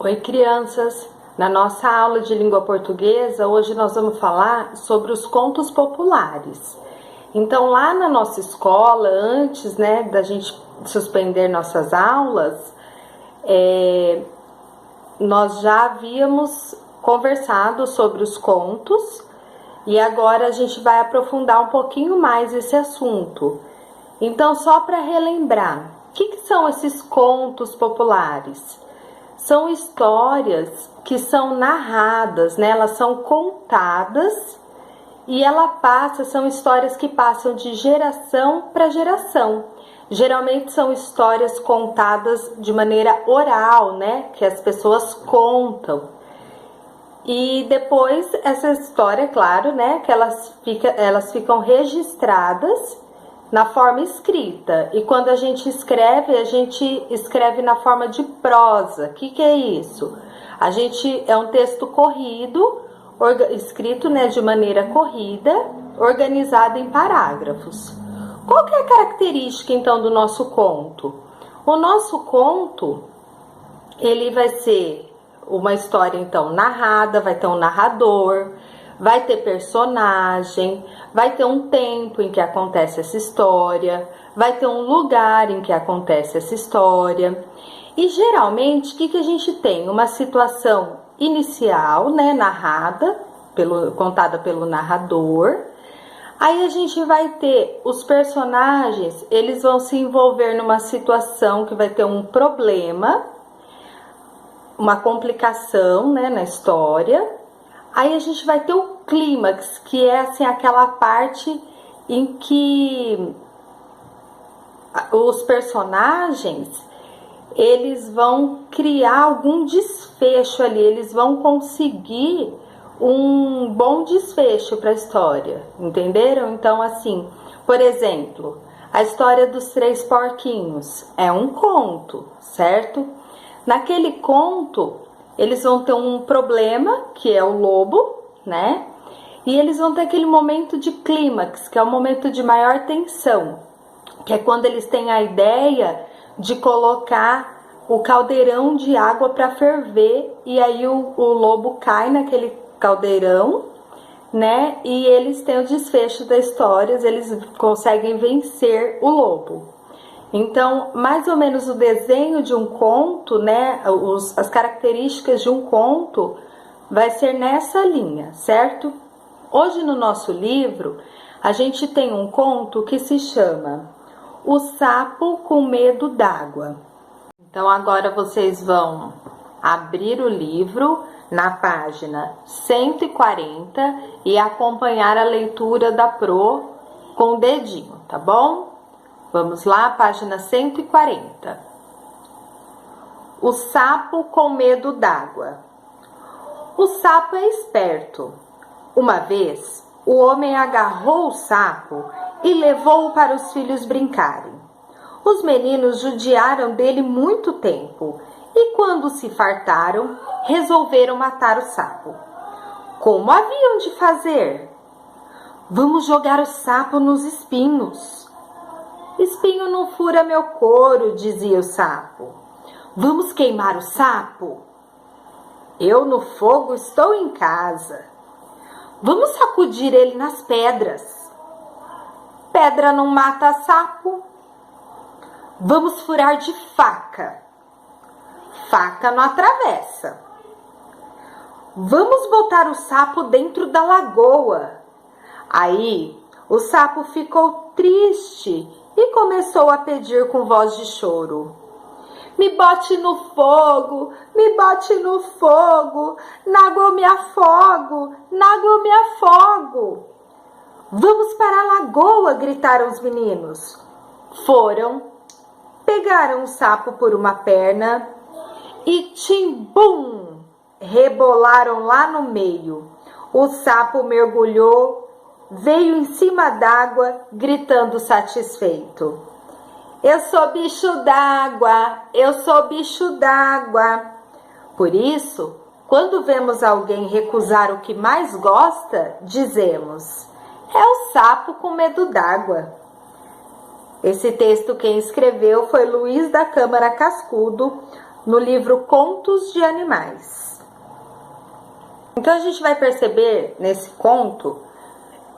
Oi, crianças! Na nossa aula de língua portuguesa, hoje nós vamos falar sobre os contos populares. Então, lá na nossa escola, antes, da gente suspender nossas aulas, nós já havíamos conversado sobre os contos e agora a gente vai aprofundar um pouquinho mais esse assunto. Então, só para relembrar, o que são esses contos populares? São histórias que são narradas, elas são contadas e são histórias que passam de geração para geração. Geralmente são histórias contadas de maneira oral, que as pessoas contam. E depois essa história, claro, que elas ficam registradas na forma escrita. E quando a gente escreve na forma de prosa. O que é isso? É um texto corrido, escrito de maneira corrida, organizado em parágrafos. Qual que é a característica então do nosso conto? O nosso conto, ele vai ser uma história então narrada, vai ter um narrador, vai ter personagem, vai ter um tempo em que acontece essa história, vai ter um lugar em que acontece essa história. E geralmente, o que a gente tem? Uma situação inicial, narrada, contada pelo narrador. Aí a gente vai ter os personagens, eles vão se envolver numa situação que vai ter um problema, uma complicação, na história. Aí a gente vai ter o clímax, que é assim aquela parte em que os personagens, eles vão criar algum desfecho ali, eles vão conseguir um bom desfecho para a história, entenderam? Então, assim, por exemplo, a história dos 3 porquinhos é um conto, certo? Naquele conto, eles vão ter um problema, que é o lobo, E eles vão ter aquele momento de clímax, que é o momento de maior tensão, que é quando eles têm a ideia de colocar o caldeirão de água para ferver, e aí o lobo cai naquele caldeirão, E eles têm o desfecho da história, eles conseguem vencer o lobo. Então, mais ou menos o desenho de um conto, as características de um conto vai ser nessa linha, certo? Hoje no nosso livro, a gente tem um conto que se chama O Sapo com Medo d'Água. Então, agora vocês vão abrir o livro na página 140 e acompanhar a leitura da Pro com o dedinho, tá bom? Vamos lá, página 140. O sapo com medo d'água. O sapo é esperto. Uma vez, o homem agarrou o sapo e levou-o para os filhos brincarem. Os meninos judiaram dele muito tempo e, quando se fartaram, resolveram matar o sapo. Como haviam de fazer? Vamos jogar o sapo nos espinhos. Espinho não fura meu couro, dizia o sapo. Vamos queimar o sapo? Eu no fogo estou em casa. Vamos sacudir ele nas pedras. Pedra não mata sapo. Vamos furar de faca. Faca não atravessa. Vamos botar o sapo dentro da lagoa. Aí o sapo ficou triste e começou a pedir com voz de choro. Me bote no fogo, me bote no fogo, na água eu me afogo, na água eu me afogo. Vamos para a lagoa, gritaram os meninos. Foram, pegaram o sapo por uma perna e tim-bum, rebolaram lá no meio. O sapo mergulhou, veio em cima d'água, gritando satisfeito. Eu sou bicho d'água, eu sou bicho d'água. Por isso, quando vemos alguém recusar o que mais gosta, dizemos, é o sapo com medo d'água. Esse texto quem escreveu foi Luiz da Câmara Cascudo, no livro Contos de Animais. Então a gente vai perceber nesse conto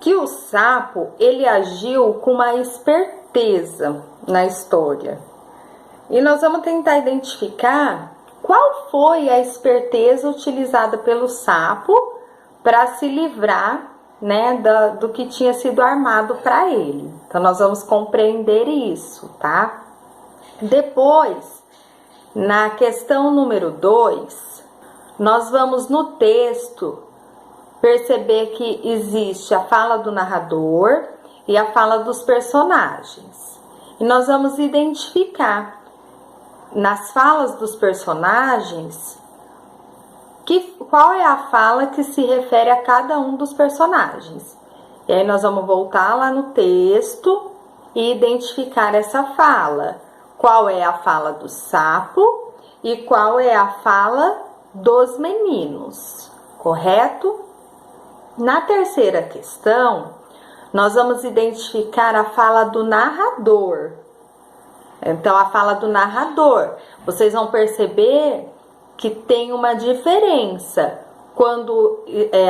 que o sapo, ele agiu com uma esperteza na história. E nós vamos tentar identificar qual foi a esperteza utilizada pelo sapo para se livrar, né, do que tinha sido armado para ele. Então nós vamos compreender isso, tá? Depois, na questão número 2, nós vamos no texto perceber que existe a fala do narrador e a fala dos personagens. E nós vamos identificar nas falas dos personagens qual é a fala que se refere a cada um dos personagens. E aí nós vamos voltar lá no texto e identificar essa fala. Qual é a fala do sapo e qual é a fala dos meninos, correto? Na terceira questão, nós vamos identificar a fala do narrador. Então, a fala do narrador, vocês vão perceber que tem uma diferença quando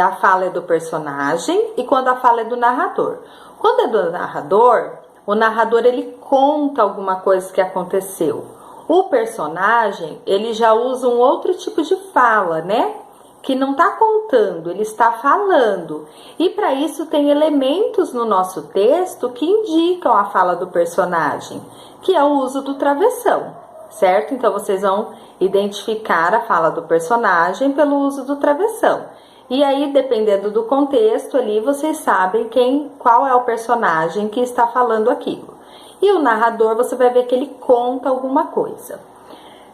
a fala é do personagem e quando a fala é do narrador. Quando é do narrador, o narrador ele conta alguma coisa que aconteceu. O personagem, ele já usa um outro tipo de fala, né? Que não está contando, ele está falando. E para isso tem elementos no nosso texto que indicam a fala do personagem, que é o uso do travessão, certo? Então vocês vão identificar a fala do personagem pelo uso do travessão. E aí, dependendo do contexto ali, vocês sabem qual é o personagem que está falando aquilo. E o narrador, você vai ver que ele conta alguma coisa.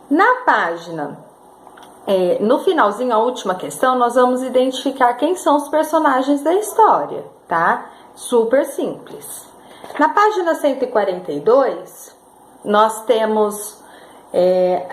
Na página, no finalzinho, a última questão, nós vamos identificar quem são os personagens da história, tá? Super simples. Na página 142, nós temos,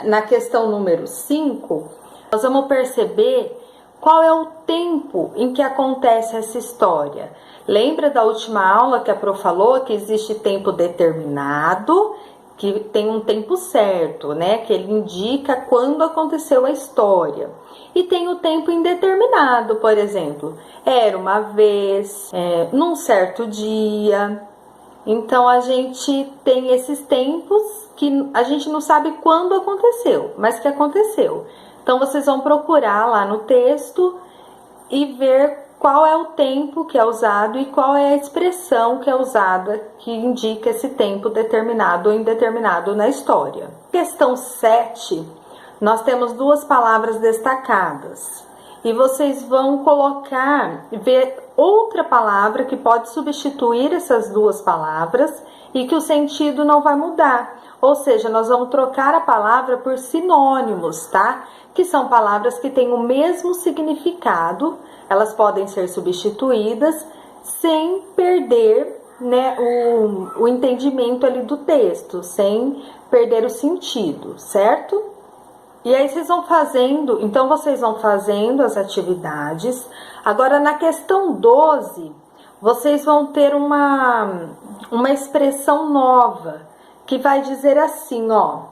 na questão número 5, nós vamos perceber qual é o tempo em que acontece essa história. Lembra da última aula que a Pro falou que existe tempo determinado, que tem um tempo certo, né? Que ele indica quando aconteceu a história. E tem o tempo indeterminado, por exemplo. Era uma vez, num certo dia. Então, a gente tem esses tempos que a gente não sabe quando aconteceu, mas que aconteceu. Então, vocês vão procurar lá no texto e ver qual é o tempo que é usado e qual é a expressão que é usada que indica esse tempo determinado ou indeterminado na história. Questão 7, nós temos duas palavras destacadas. E vocês vão ver outra palavra que pode substituir essas duas palavras e que o sentido não vai mudar. Ou seja, nós vamos trocar a palavra por sinônimos, tá? Que são palavras que têm o mesmo significado, elas podem ser substituídas sem perder, né, o entendimento ali do texto, sem perder o sentido, certo? E aí vocês vão fazendo, então vocês vão fazendo as atividades. Agora na questão 12, vocês vão ter uma expressão nova, que vai dizer assim, ó,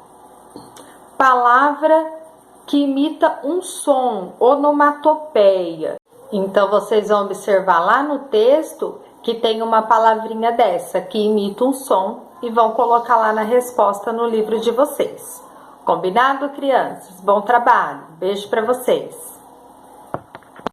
palavra que imita um som, onomatopeia. Então vocês vão observar lá no texto que tem uma palavrinha dessa, que imita um som, e vão colocar lá na resposta no livro de vocês. Combinado, crianças? Bom trabalho. Beijo para vocês.